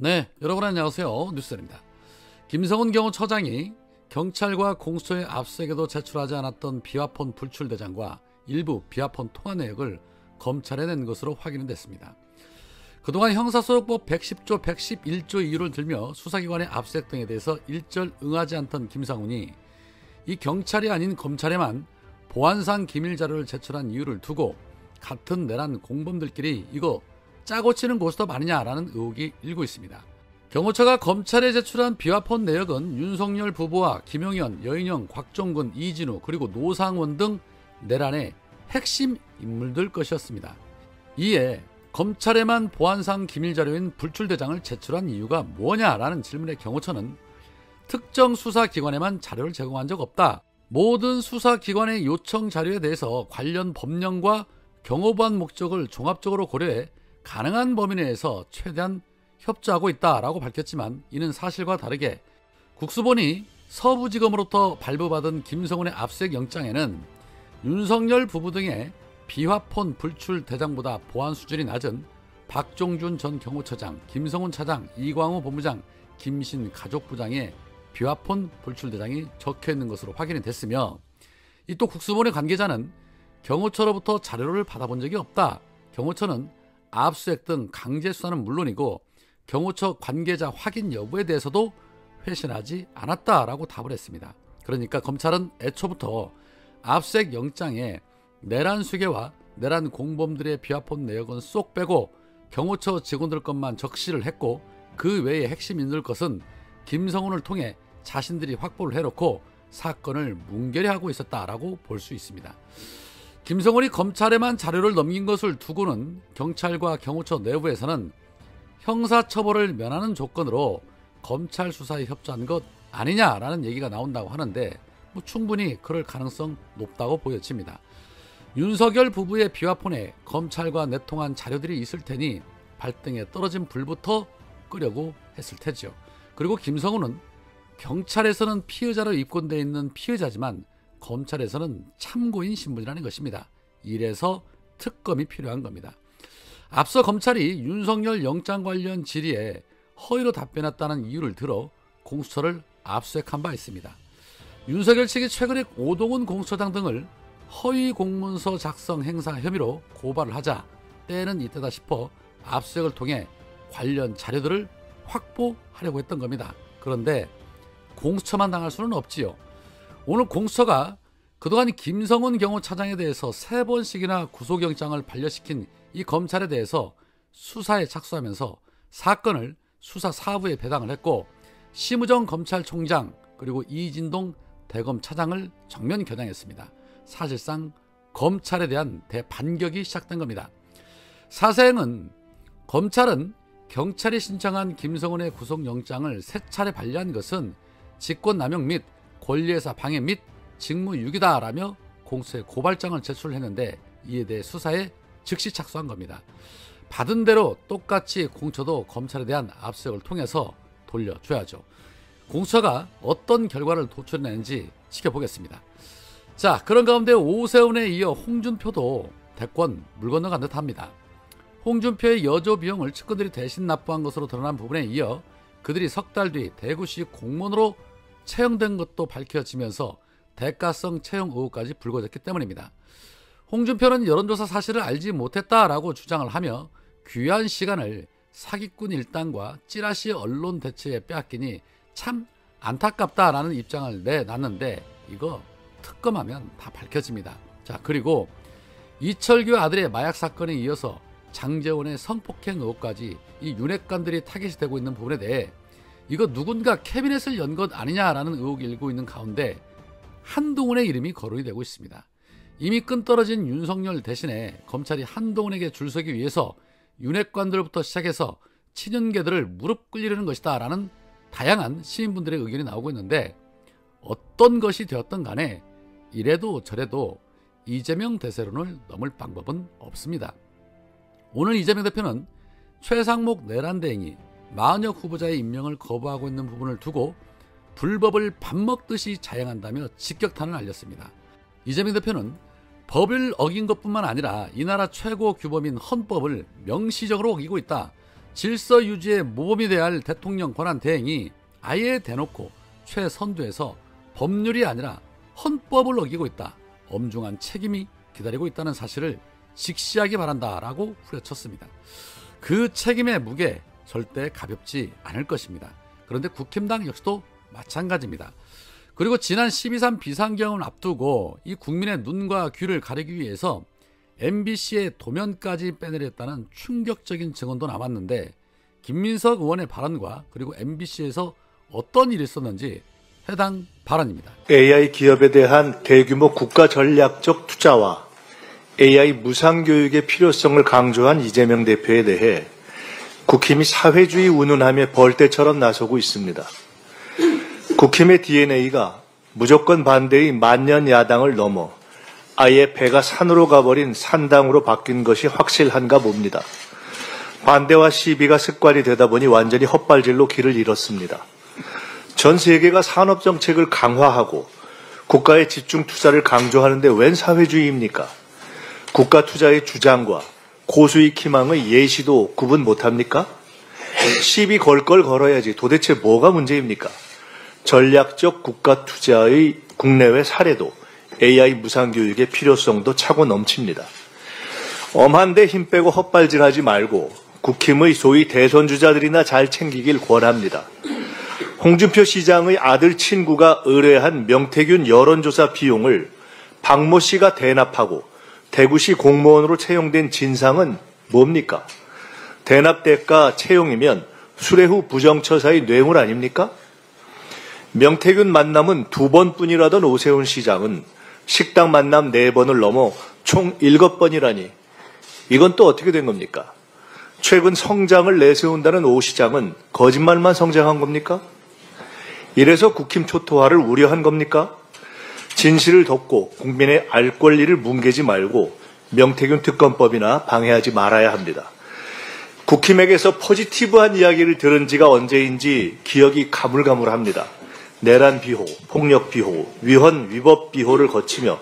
네, 여러분 안녕하세요. 뉴스입니다. 김성훈 경호처장이 경찰과 공수처의 압수에도 제출하지 않았던 비화폰 불출 대장과 일부 비화폰 통화 내역을 검찰에 낸 것으로 확인이 됐습니다. 그동안 형사소송법 110조, 111조 이유를 들며 수사기관의 압수수색 등에 대해서 일절 응하지 않던 김성훈이 이 경찰이 아닌 검찰에만 보안상 기밀 자료를 제출한 이유를 두고 같은 내란 공범들끼리 이거 짜고 치는 고스톱 아니냐라는 의혹이 일고 있습니다. 경호처가 검찰에 제출한 비화폰 내역은 윤석열 부부와 김용현, 여인영, 곽종근, 이진우 그리고 노상원 등 내란의 핵심 인물들 것이었습니다. 이에 검찰에만 보안상 기밀자료인 불출대장을 제출한 이유가 뭐냐라는 질문에 경호처는 특정 수사기관에만 자료를 제공한 적 없다. 모든 수사기관의 요청 자료에 대해서 관련 법령과 경호보안 목적을 종합적으로 고려해 가능한 범위 내에서 최대한 협조하고 있다라고 밝혔지만 이는 사실과 다르게 국수본이 서부지검으로부터 발부받은 김성훈의 압수수색 영장에는 윤석열 부부 등의 비화폰 불출 대장보다 보안 수준이 낮은 박종준 전 경호처장, 김성훈 차장, 이광우 본부장, 김신 가족부장의 비화폰 불출 대장이 적혀 있는 것으로 확인이 됐으며 이 또 국수본의 관계자는 경호처로부터 자료를 받아본 적이 없다. 경호처는 압수수색 등 강제 수사는 물론이고 경호처 관계자 확인 여부에 대해서도 회신하지 않았다라고 답을 했습니다. 그러니까 검찰은 애초부터 압수수색 영장에 내란 수괴와 내란 공범들의 비화폰 내역은 쏙 빼고 경호처 직원들 것만 적시를 했고 그 외의 핵심 인물 것은 김성훈을 통해 자신들이 확보를 해놓고 사건을 뭉개려 하고 있었다라고 볼 수 있습니다. 김성훈이 검찰에만 자료를 넘긴 것을 두고는 경찰과 경호처 내부에서는 형사처벌을 면하는 조건으로 검찰 수사에 협조한 것 아니냐라는 얘기가 나온다고 하는데 충분히 그럴 가능성 높다고 보여집니다. 윤석열 부부의 비화폰에 검찰과 내통한 자료들이 있을 테니 발등에 떨어진 불부터 끄려고 했을 테지요. 그리고 김성훈은 경찰에서는 피의자로 입건되어 있는 피의자지만 검찰에서는 참고인 신분이라는 것입니다. 이래서 특검이 필요한 겁니다. 앞서 검찰이 윤석열 영장 관련 질의에 허위로 답변했다는 이유를 들어 공수처를 압수수색한 바 있습니다. 윤석열 측이 최근에 오동훈 공수처장 등을 허위 공문서 작성 행사 혐의로 고발을 하자 때는 이때다 싶어 압수수색을 통해 관련 자료들을 확보하려고 했던 겁니다. 그런데 공수처만 당할 수는 없지요. 오늘 공수처가 그동안 김성훈 경호차장에 대해서 3번씩이나 구속영장을 반려시킨 이 검찰에 대해서 수사에 착수하면서 사건을 수사 4부에 배당을 했고 심우정 검찰총장 그리고 이진동 대검차장을 정면 겨냥했습니다. 사실상 검찰에 대한 대반격이 시작된 겁니다. 사생은 검찰은 경찰이 신청한 김성훈의 구속영장을 3차례 반려한 것은 직권남용 및 권리회사 방해 및 직무유기다라며 공수처에 고발장을 제출했는데 이에 대해 수사에 즉시 착수한 겁니다. 받은 대로 똑같이 공수처도 검찰에 대한 압수수색을 통해서 돌려줘야죠. 공수처가 어떤 결과를 도출해내는지 지켜보겠습니다. 자, 그런 가운데 오세훈에 이어 홍준표도 대권 물 건너간 듯합니다. 홍준표의 여조 비용을 측근들이 대신 납부한 것으로 드러난 부분에 이어 그들이 석 달 뒤 대구시 공무원으로 채용된 것도 밝혀지면서 대가성 채용 의혹까지 불거졌기 때문입니다. 홍준표는 여론조사 사실을 알지 못했다라고 주장을 하며 귀한 시간을 사기꾼 일당과 찌라시 언론 대체에 빼앗기니 참 안타깝다라는 입장을 내놨는데 이거 특검하면 다 밝혀집니다. 자, 그리고 이철규 아들의 마약 사건에 이어서 장제원의 성폭행 의혹까지 이 윤핵관들이 타겟이 되고 있는 부분에 대해 이거 누군가 캐비넷을 연 것 아니냐라는 의혹이 일고 있는 가운데 한동훈의 이름이 거론이 되고 있습니다. 이미 끈 떨어진 윤석열 대신에 검찰이 한동훈에게 줄서기 위해서 윤핵관들부터 시작해서 친윤계들을 무릎 꿇리려는 것이다 라는 다양한 시민분들의 의견이 나오고 있는데 어떤 것이 되었든 간에 이래도 저래도 이재명 대세론을 넘을 방법은 없습니다. 오늘 이재명 대표는 최상목 내란대행이 마은혁 후보자의 임명을 거부하고 있는 부분을 두고 불법을 밥 먹듯이 자행한다며 직격탄을 날렸습니다. 이재명 대표는 법을 어긴 것뿐만 아니라 이 나라 최고 규범인 헌법을 명시적으로 어기고 있다. 질서 유지에 모범이 돼야 할 대통령 권한 대행이 아예 대놓고 최선두에서 법률이 아니라 헌법을 어기고 있다. 엄중한 책임이 기다리고 있다는 사실을 직시하기 바란다라고 후려쳤습니다. 그 책임의 무게 절대 가볍지 않을 것입니다. 그런데 국힘당 역시도 마찬가지입니다. 그리고 지난 12.3 비상경을 앞두고 이 국민의 눈과 귀를 가리기 위해서 MBC의 도면까지 빼내렸다는 충격적인 증언도 남았는데 김민석 의원의 발언과 그리고 MBC에서 어떤 일이 있었는지 해당 발언입니다. AI 기업에 대한 대규모 국가 전략적 투자와 AI 무상교육의 필요성을 강조한 이재명 대표에 대해 국힘이 사회주의 운운함에 벌떼처럼 나서고 있습니다. 국힘의 DNA가 무조건 반대의 만년 야당을 넘어 아예 배가 산으로 가버린 산당으로 바뀐 것이 확실한가 봅니다. 반대와 시비가 습관이 되다 보니 완전히 헛발질로 길을 잃었습니다. 전 세계가 산업정책을 강화하고 국가의 집중 투자를 강조하는데 웬 사회주의입니까? 국가 투자의 주장과 고수익 희망의 예시도 구분 못합니까? 시비 걸걸 걸어야지 도대체 뭐가 문제입니까? 전략적 국가 투자의 국내외 사례도 AI 무상교육의 필요성도 차고 넘칩니다. 엄한데 힘 빼고 헛발질하지 말고 국힘의 소위 대선주자들이나 잘 챙기길 권합니다. 홍준표 시장의 아들 친구가 의뢰한 명태균 여론조사 비용을 박모 씨가 대납하고 대구시 공무원으로 채용된 진상은 뭡니까? 대납 대가 채용이면 수뢰 후 부정처사의 뇌물 아닙니까? 명태균 만남은 2번뿐이라던 오세훈 시장은 식당 만남 4번을 넘어 총 7번이라니 이건 또 어떻게 된 겁니까? 최근 성장을 내세운다는 오 시장은 거짓말만 성장한 겁니까? 이래서 국힘 초토화를 우려한 겁니까? 진실을 덮고 국민의 알 권리를 뭉개지 말고 명태균 특검법이나 방해하지 말아야 합니다. 국힘에게서 포지티브한 이야기를 들은 지가 언제인지 기억이 가물가물합니다. 내란 비호, 폭력 비호, 위헌 위법 비호를 거치며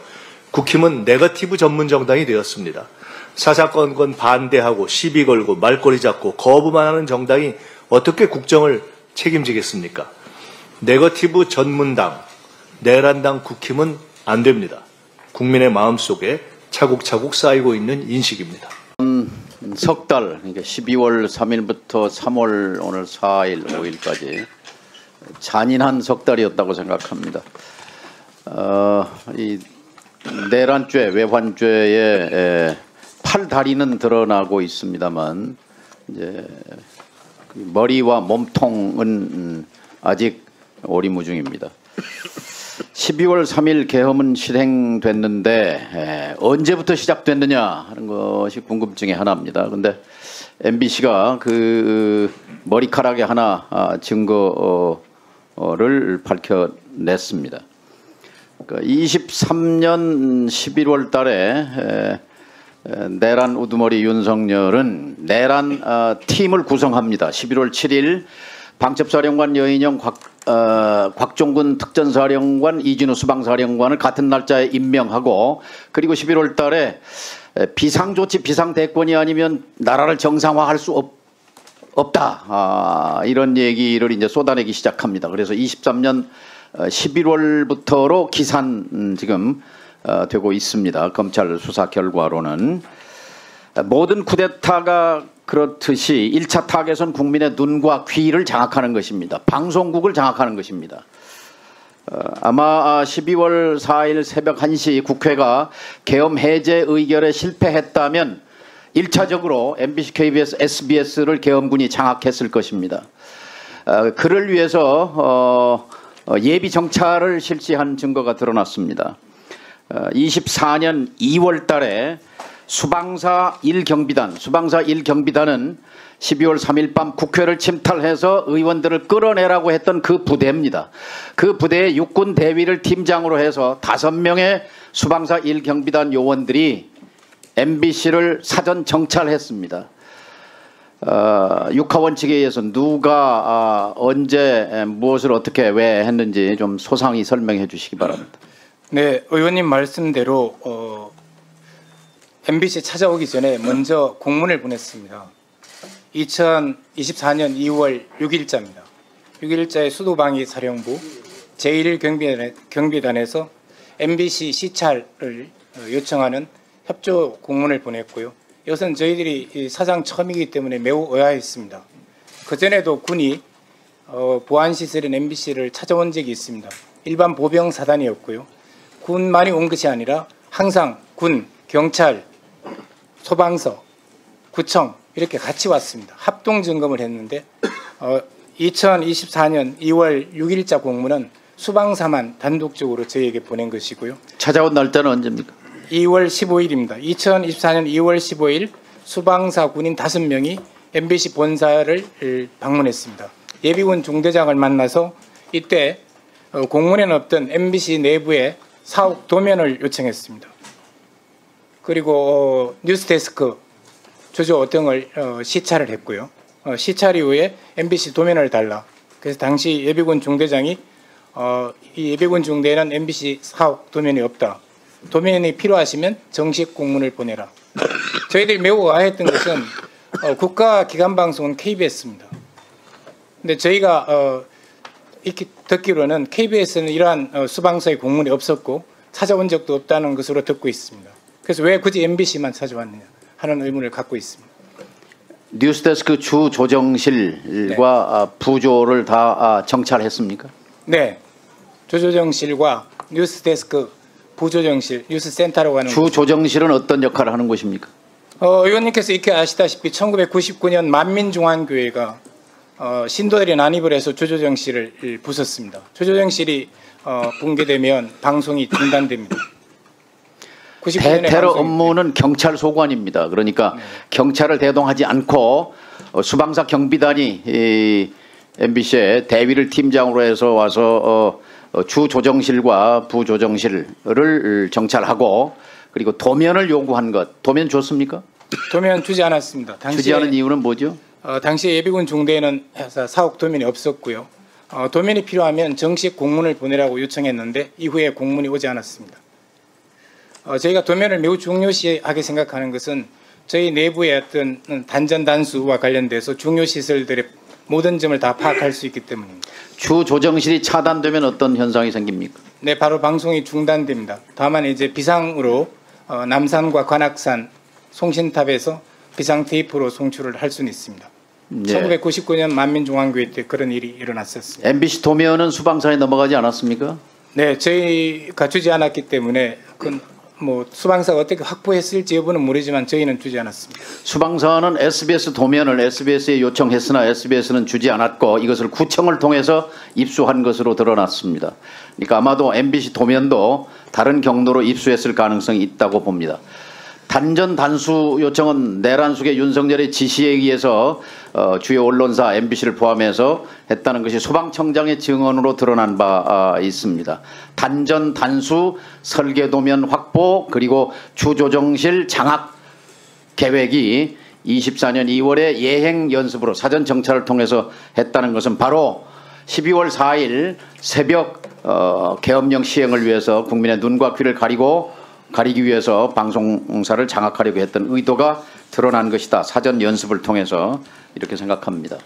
국힘은 네거티브 전문 정당이 되었습니다. 사사건건 반대하고 시비 걸고 말꼬리 잡고 거부만 하는 정당이 어떻게 국정을 책임지겠습니까? 네거티브 전문당, 내란당 국힘은 안 됩니다. 국민의 마음속에 차곡차곡 쌓이고 있는 인식입니다. 석 달, 그러니까 12월 3일부터 3월 오늘 4일, 5일까지 잔인한 석 달이었다고 생각합니다. 이 내란죄, 외환죄의 팔다리는 드러나고 있습니다만 이제 머리와 몸통은 아직 오리무중입니다. 12월 3일 계엄은 실행됐는데 언제부터 시작됐느냐 하는 것이 궁금증의 하나입니다. 그런데 MBC가 그 머리카락에 하나 증거를 밝혀냈습니다. 그러니까 23년 11월 달에 내란 우두머리 윤석열은 내란 팀을 구성합니다. 11월 7일 방첩사령관 여인영 곽종근 특전사령관 이진우 수방사령관을 같은 날짜에 임명하고 그리고 11월 달에 비상조치 비상대권이 아니면 나라를 정상화할 수 없다. 이런 얘기를 이제 쏟아내기 시작합니다. 그래서 23년 11월부터로 기산 지금 되고 있습니다. 검찰 수사 결과로는 모든 쿠데타가 그렇듯이 1차 타겟은 국민의 눈과 귀를 장악하는 것입니다. 방송국을 장악하는 것입니다. 아마 12월 4일 새벽 1시 국회가 계엄 해제 의결에 실패했다면 1차적으로 MBC, KBS, SBS를 계엄군이 장악했을 것입니다. 그를 위해서 예비 정찰을 실시한 증거가 드러났습니다. 24년 2월 달에 수방사 1경비단, 수방사 1경비단은 12월 3일 밤 국회를 침탈해서 의원들을 끌어내라고 했던 그 부대입니다. 그 부대의 육군 대위를 팀장으로 해서 5명의 수방사 1경비단 요원들이 MBC를 사전 정찰했습니다. 육하원칙에 의해서 누가 언제 무엇을 어떻게 왜 했는지 좀 소상히 설명해 주시기 바랍니다. 네, 의원님 말씀대로 MBC 찾아오기 전에 먼저 공문을 보냈습니다. 2024년 2월 6일자입니다. 6일자에 수도방위사령부 제1경비단에서 MBC 시찰을 요청하는 협조 공문을 보냈고요. 이것은 저희들이 사상 처음이기 때문에 매우 의아했습니다. 그전에도 군이 보안시설인 MBC를 찾아온 적이 있습니다. 일반 보병 사단이었고요. 군만이 온 것이 아니라 항상 군, 경찰, 소방서, 구청 이렇게 같이 왔습니다. 합동 점검을 했는데 2024년 2월 6일자 공문은 수방사만 단독적으로 저희에게 보낸 것이고요. 찾아온 날짜는 언제입니까? 2월 15일입니다. 2024년 2월 15일 수방사 군인 5명이 MBC 본사를 방문했습니다. 예비군 중대장을 만나서 이때 공문에는 없던 MBC 내부의 사옥 도면을 요청했습니다. 그리고 뉴스데스크 주조 등을 시찰을 했고요. 시찰 이후에 MBC 도면을 달라. 그래서 당시 예비군 중대장이 이 예비군 중대에는 MBC 사옥 도면이 없다. 도면이 필요하시면 정식 공문을 보내라. 저희들이 매우 의아했던 것은 국가기관방송은 KBS입니다. 근데 저희가 이렇게 듣기로는 KBS는 이러한 수방사의 공문이 없었고 찾아온 적도 없다는 것으로 듣고 있습니다. 그래서 왜 굳이 MBC만 찾아왔느냐 하는 의문을 갖고 있습니다. 뉴스데스크 주 조정실과 부조를 다 정찰했습니까? 네. 주조정실과 뉴스데스크 부조정실, 뉴스센터라고 하는 주 조정실은 어떤 역할을 하는 곳입니까? 의원님께서 이렇게 아시다시피 1999년 만민중앙교회가 신도들이 난입을 해서 주조정실을 부쉈습니다. 주조정실이 붕괴되면 방송이 중단됩니다. 대테러 업무는 경찰 소관입니다. 그러니까 경찰을 대동하지 않고 수방사 경비단이 MBC의 대위를 팀장으로 해서 와서 주 조정실과 부조정실을 정찰하고 그리고 도면을 요구한 것, 도면 줬습니까? 도면 주지 않았습니다. 주지 않은 이유는 뭐죠? 당시에 예비군 중대에는 사옥 도면이 없었고요. 도면이 필요하면 정식 공문을 보내라고 요청했는데 이후에 공문이 오지 않았습니다. 저희가 도면을 매우 중요시하게 생각하는 것은 저희 내부의 어떤 단전 단수와 관련돼서 중요 시설들의 모든 점을 다 파악할 수 있기 때문입니다. 주 조정실이 차단되면 어떤 현상이 생깁니까? 네, 바로 방송이 중단됩니다. 다만 이제 비상으로 남산과 관악산 송신탑에서 비상 테이프로 송출을 할 수는 있습니다. 네. 1999년 만민중앙교회 때 그런 일이 일어났었습니다. MBC 도면은 수방사에 넘어가지 않았습니까? 네, 저희가 주지 않았기 때문에 수방사가 어떻게 확보했을지 여부는 모르지만 저희는 주지 않았습니다. 수방사는 SBS 도면을 SBS에 요청했으나 SBS는 주지 않았고 이것을 구청을 통해서 입수한 것으로 드러났습니다. 그러니까 아마도 MBC 도면도 다른 경로로 입수했을 가능성이 있다고 봅니다. 단전 단수 요청은 내란숙의 윤석열의 지시에 의해서 주요 언론사 MBC를 포함해서 했다는 것이 소방청장의 증언으로 드러난 바 있습니다. 단전 단수 설계도면 확보 그리고 주조정실 장악 계획이 24년 2월에 예행 연습으로 사전 정찰을 통해서 했다는 것은 바로 12월 4일 새벽 계엄령 시행을 위해서 국민의 눈과 귀를 가리기 위해서 방송사를 장악하려고 했던 의도가 드러난 것이다. 사전 연습을 통해서 이렇게 생각합니다.